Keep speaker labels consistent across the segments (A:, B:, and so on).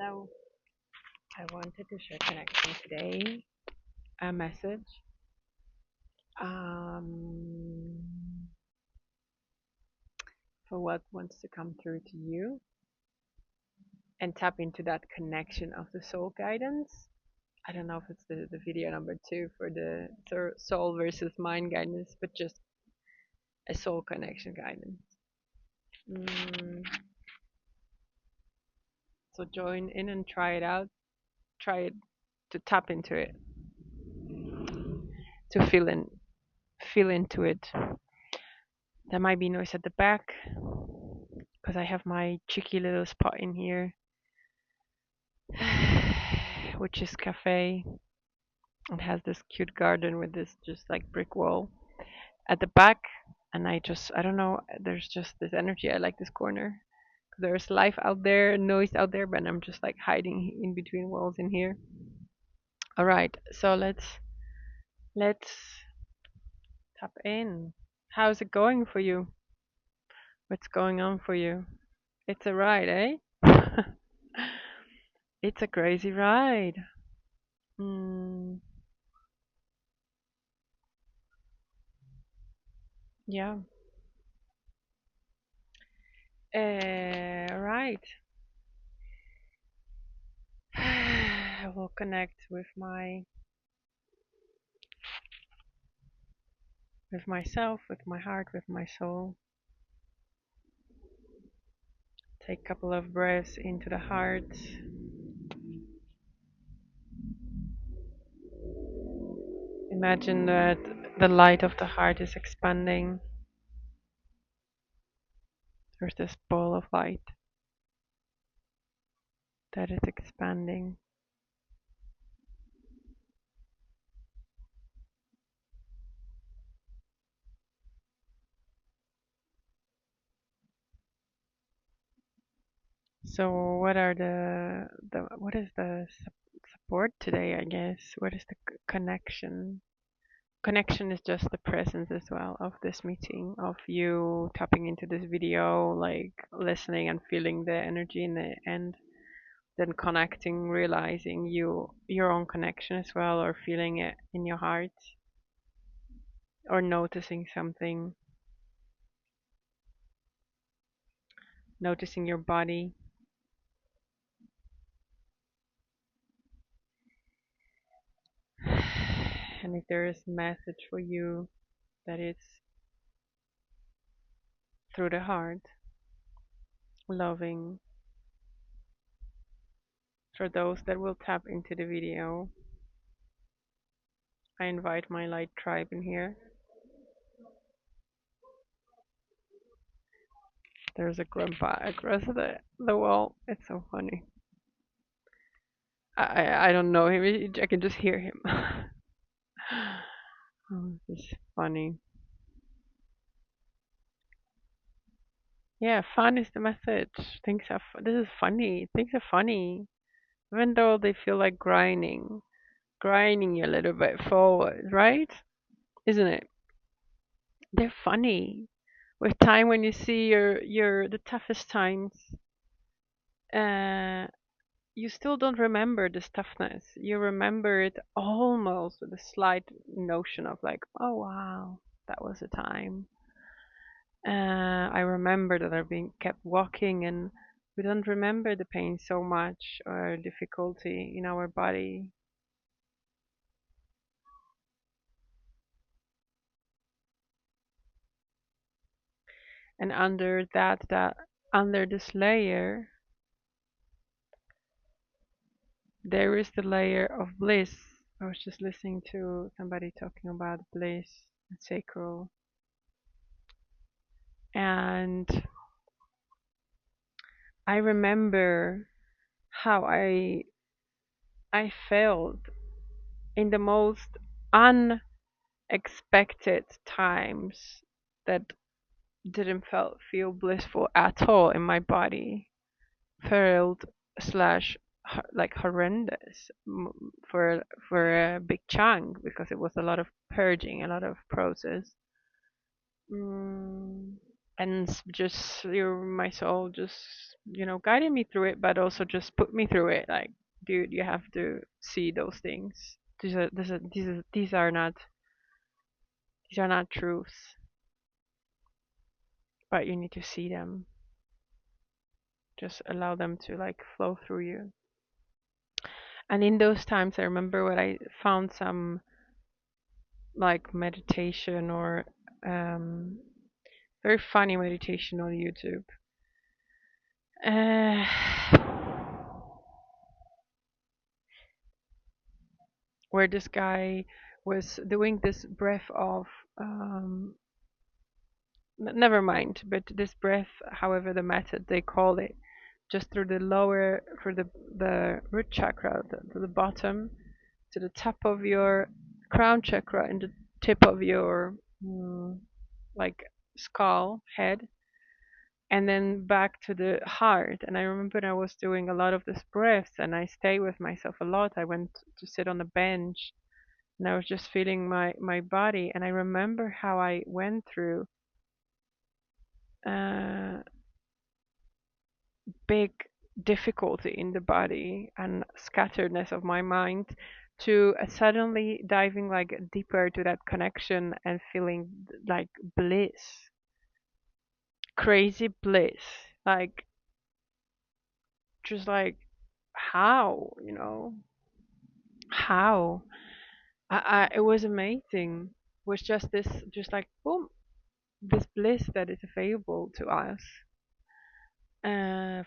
A: Hello. I wanted to share connection today. A message um, for what wants to come through to you and tap into that connection of the soul guidance. I don't know if it's the video number 2 for the soul versus mind guidance, but just a soul connection guidance. Mm, so join in and try it out. Try it to tap into it, to feel into it. There might be noise at the back because I have my cheeky little spot in here, which is cafe. It has this cute garden with this just like brick wall at the back, and I don't know. There's just this energy. I like this corner. There's life out there, noise out there, but I'm just like hiding in between walls in here. All right, so let's tap in. How's it going for you? What's going on for you? It's a ride, eh? It's a crazy ride. Mm, yeah. Right. I will connect with myself, with my heart, with my soul. Take a couple of breaths into the heart. Imagine that the light of the heart is expanding. There's this ball of light that is expanding. So what are the what is the support today, I guess? What is the connection? Connection is just the presence as well of this meeting, of you tapping into this video, like listening and feeling the energy in the end, then connecting, realizing your own connection as well, or feeling it in your heart, or noticing something, noticing your body. And if there is a message for you that is through the heart, loving, for those that will tap into the video, I invite my light tribe in here. There's a grandpa across the wall. It's so funny. I don't know him. I can just hear him. Oh, this is funny. Yeah, fun is the message. This is funny. Things are funny, even though they feel like grinding you a little bit forward, right? Isn't it? They're funny. With time, when you see your the toughest times, uh, you still don't remember this toughness. You remember it almost with a slight notion of like, oh wow, that was a time. I remember that I've been kept walking, and we don't remember the pain so much or difficulty in our body. And under that under this layer, there is the layer of bliss. I was just listening to somebody talking about bliss and sacral, and I remember how I felt in the most unexpected times that didn't feel blissful at all in my body. Felt slash like horrendous for a big chunk, because it was a lot of purging, a lot of process. Mm. and just your my soul just guided me through it, but also just put me through it. Like, dude, you have to see those things. These are not truths, but you need to see them. Just allow them to like flow through you. And in those times, I remember when I found some like meditation or um, very funny meditation on YouTube. Uh, where this guy was doing this breath of um, never mind, but this breath, however the method they call it, just through the lower, through the root chakra, to the bottom, to the top of your crown chakra and the tip of your like skull head, and then back to the heart. And I remember I was doing a lot of this breaths, and I stay with myself a lot. I went to sit on a bench, and I was just feeling my body. And I remember how I went through uh, big difficulty in the body and scatteredness of my mind to suddenly diving like deeper to that connection and feeling like bliss, crazy bliss, like just like how, how it was amazing. It was just this, just like boom, this bliss that is available to us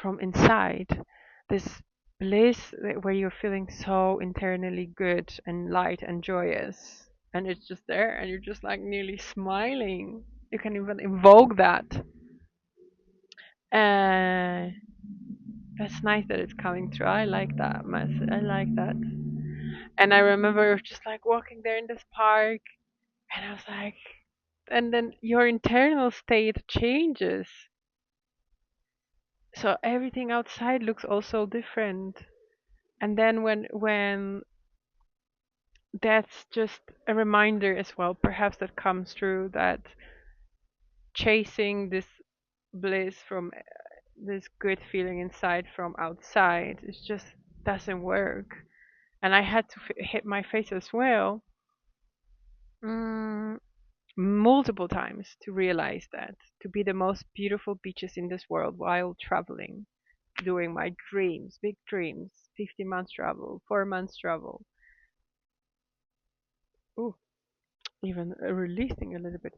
A: from inside, this bliss where you're feeling so internally good and light and joyous, and it's just there, and you're just like nearly smiling. You can even invoke that. Uh, that's nice that it's coming through. I like that message. I like that. And I remember just like walking there in this park, and I was like, and then your internal state changes. So everything outside looks also different. And then when that's just a reminder as well, perhaps that comes through that chasing this bliss from this good feeling inside from outside, it just doesn't work. And I had to hit my face as well, mm, multiple times to realize that, to be the most beautiful beaches in this world while traveling, doing my dreams, big dreams, 15 months travel, 4 months travel. Ooh, even releasing a little bit.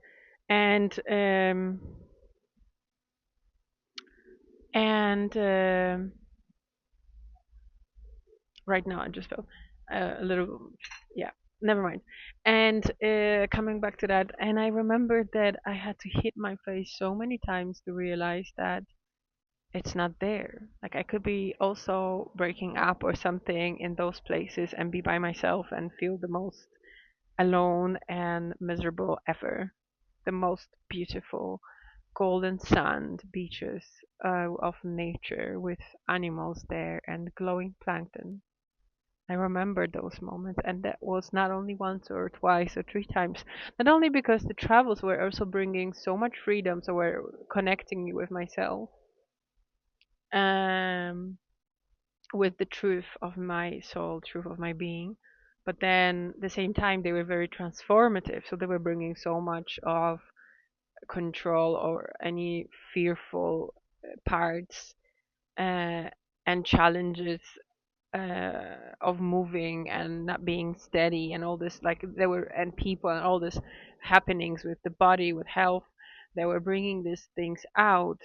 A: And right now I just felt a little, yeah, never mind. And coming back to that, and I remembered that I had to hit my face so many times to realize that it's not there. Like, I could be also breaking up or something in those places and be by myself and feel the most alone and miserable ever. The most beautiful golden sand beaches of nature with animals there and glowing plankton. I remember those moments, and that was not only once or twice or three times. Not only because the travels were also bringing so much freedom, so were connecting me with myself, um, with the truth of my soul, truth of my being. But then, at the same time, they were very transformative. So they were bringing so much of control or any fearful parts uh, and challenges of moving and not being steady and all this. Like, there were, and people and all this happenings with the body, with health. They were bringing these things out,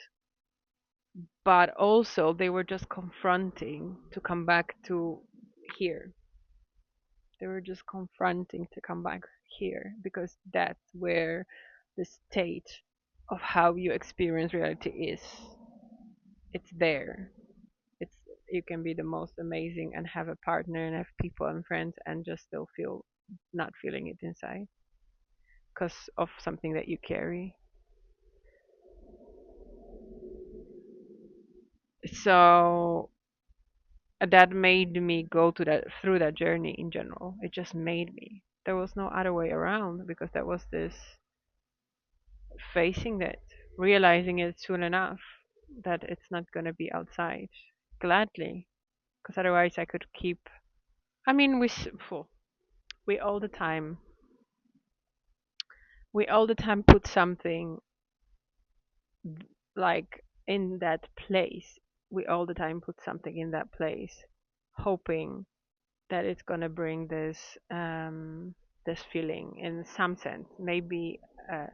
A: but also they were just confronting to come back to here. They were just confronting to come back here because that's where the state of how you experience reality is. It's there. It's, you can be the most amazing and have a partner and have people and friends and just still feel not feeling it inside because of something that you carry. So that made me go to that, through that journey in general. It just made me. There was no other way around because that was this facing that. realizing it soon enough that it's not going to be outside gladly, because otherwise I could keep. I mean, we all the time we all the time put something like in that place. We all the time put something in that place, hoping that it's gonna bring this feeling in some sense, maybe uh,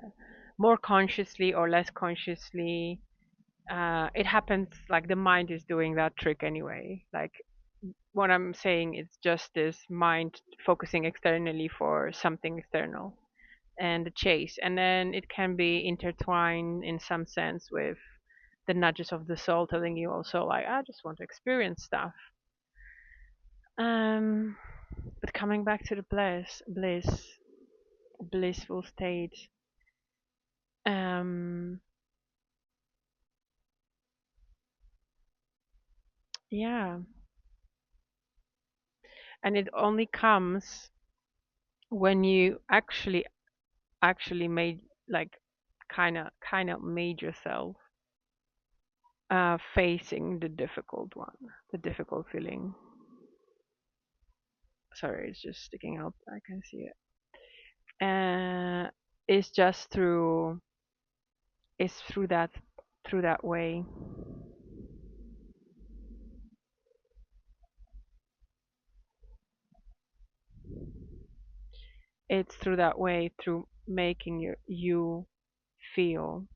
A: more consciously or less consciously. It happens like the mind is doing that trick anyway. Like what I'm saying is just this mind focusing externally for something external and the chase, and then it can be intertwined in some sense with the nudges of the soul telling you also like I just want to experience stuff. um but coming back to the blissful state, um yeah, and it only comes when you actually made like kind of made yourself facing the difficult one, the difficult feeling. Sorry, it's just sticking out. I can see it. It's just it's through that way. It's through that way, through making you feel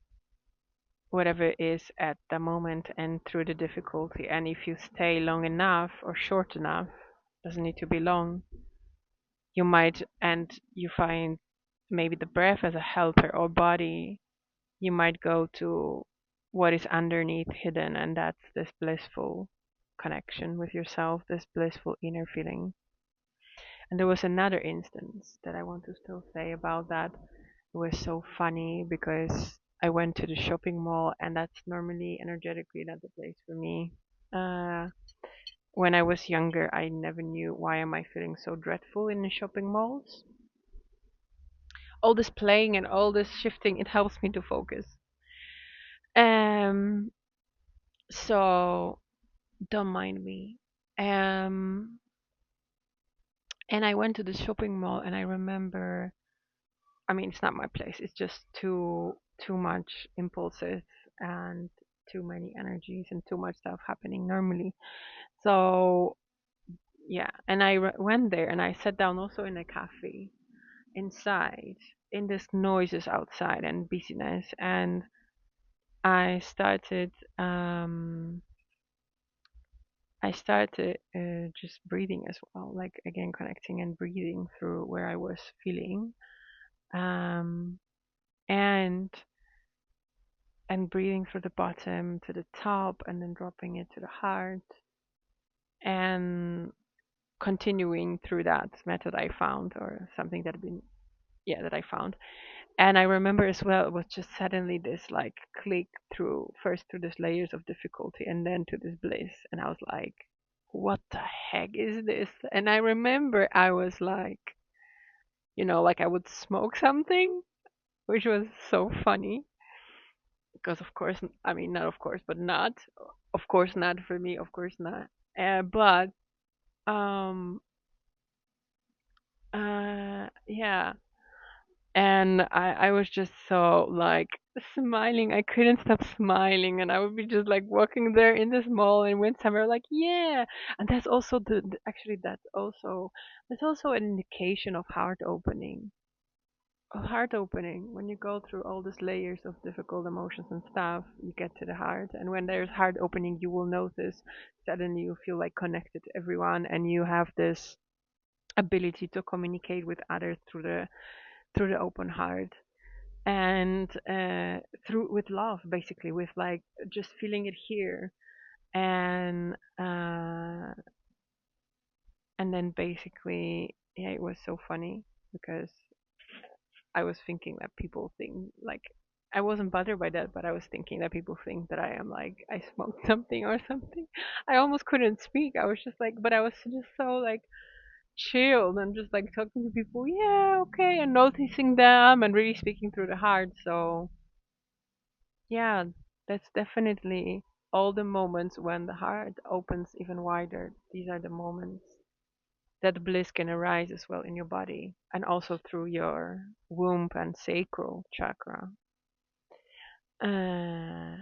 A: whatever it is at the moment and through the difficulty. And if you stay long enough or short enough, doesn't need to be long, you might, and you find maybe the breath as a helper or body, you might go to what is underneath hidden, and that's this blissful connection with yourself, this blissful inner feeling. And there was another instance that I want to still say about that. It was so funny because I went to the shopping mall, and that's normally energetically not the place for me. Uh, when I was younger, I never knew why am I feeling so dreadful in the shopping malls. All this playing and all this shifting, it helps me to focus. Um, so don't mind me. Um, and I went to the shopping mall, and I remember. I mean, it's not my place. It's just too much impulses and too many energies and too much stuff happening normally. So yeah, and went there and I sat down also in a cafe inside in this noises outside and busyness, and I started um just breathing as well, like again connecting and breathing through where I was feeling, um and breathing through the bottom to the top and then dropping it to the heart, and continuing through that method I found, or something that had been, yeah, that I found. And I remember as well, it was just suddenly this like click through, first through this layers of difficulty and then to this bliss. And I was like, what the heck is this? And I remember I was like, like I would smoke something, which was so funny because, of course, I mean, not of course, but not, of course, not for me, of course, not. But, um, yeah. And I was just so like smiling. I couldn't stop smiling, and I would be just like walking there in this mall in windsummer, like yeah. And that's also actually that's also an indication of heart opening. Of heart opening. When you go through all these layers of difficult emotions and stuff, you get to the heart. And when there's heart opening, you will notice suddenly you feel like connected to everyone, and you have this ability to communicate with others through the open heart, and through with love, basically, with like just feeling it here, and then basically, yeah, it was so funny because I was thinking that people think like I wasn't bothered by that, but I was thinking that people think that I am like I smoked something or something. I almost couldn't speak. I was just like, but I was just so like chilled and just like talking to people, yeah, okay, and noticing them and really speaking through the heart. So Yeah, that's definitely all the moments when the heart opens even wider. These are the moments that bliss can arise as well in your body and also through your womb and sacral chakra.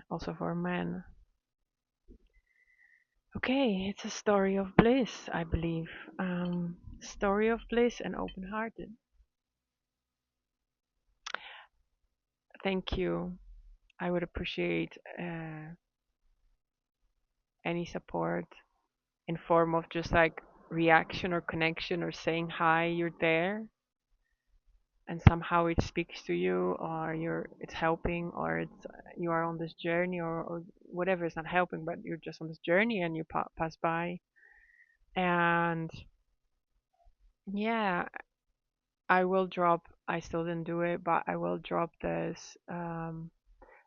A: Also for men. Okay, it's a story of bliss, I believe. Story of bliss and open hearted. Thank you. I would appreciate any support in form of just like reaction or connection or saying hi, you're there, and somehow it speaks to you, or it's helping, or it's you are on this journey, or whatever is not helping, but you're just on this journey and you pass by. And yeah, I will drop. I still didn't do it, but I will drop this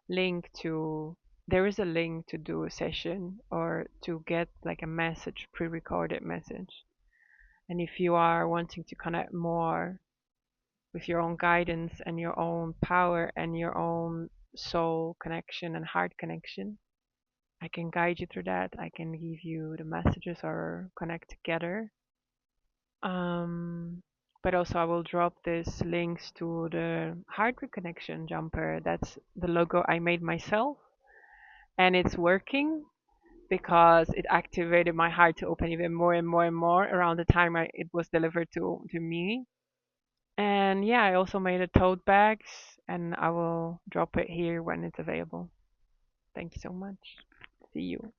A: link to. There is a link to do a session or to get like a message, pre-recorded message. And if you are wanting to connect more with your own guidance and your own power and your own soul connection and heart connection, I can guide you through that. I can give you the messages or connect together. Um, but also, I will drop these links to the heart reconnection jumper. That's the logo I made myself, and it's working because it activated my heart to open even more and more and more around the time it was delivered to me. And yeah, I also made a tote bags, and I will drop it here when it's available. Thank you so much. See you.